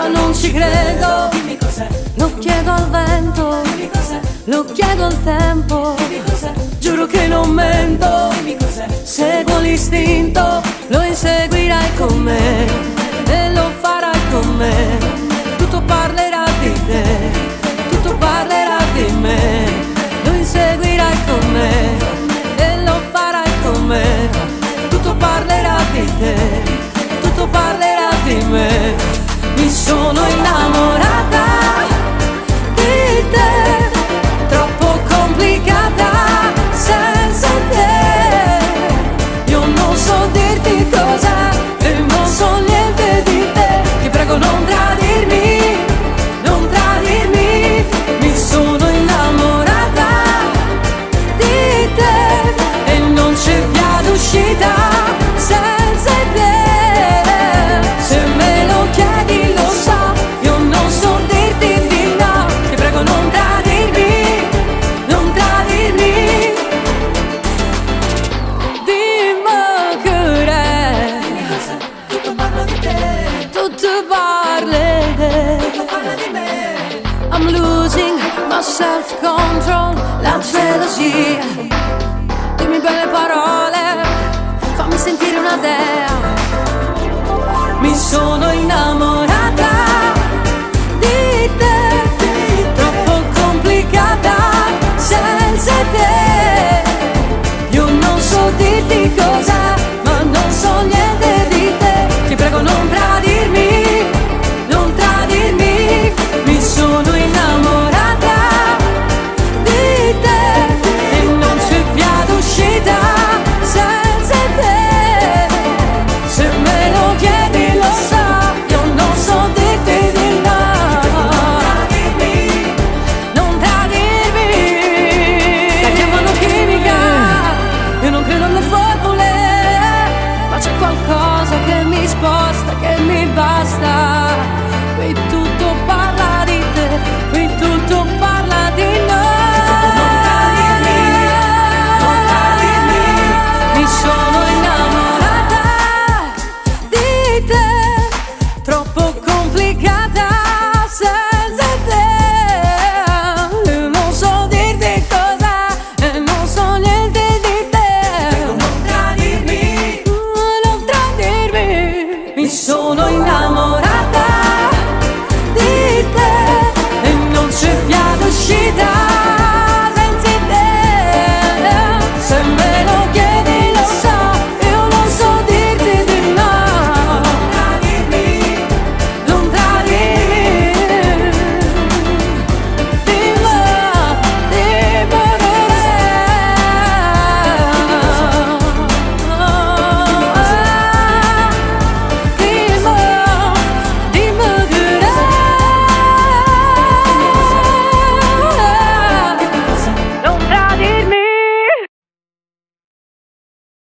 non ci credo. Dimmi cos'è, Lo chiedo al vento, dimmi cos'è, lo chiedo al tempo. dimmi cos'è, Giuro che non mento, dimmi cos'è. seguo l'istinto, lo inseguirai con me e lo farai con me. Tutto parlerà di te, tutto parlerà di me. Lo inseguirai con me e lo farai con me. Tutto parlerà di te, tutto parlerà di me. Mi sono innamorata di te, troppo complicata senza te. Io non so dirti cosa e non so niente di te. Ti prego non tradirmi, non tradirmi. Mi sono innamorata di te e non c'è via d'uscita senza te. Se me lo chiedi lo so, io non so dirti di no. Ti prego non tradirmi, non tradirmi. Dimmi che è, Tutto parla di te, tutto parla di te. tutto parla di me. I'm losing my self-control, la gelosia. Dimmi belle parole, fammi sentire una dea. Mi sono innamorata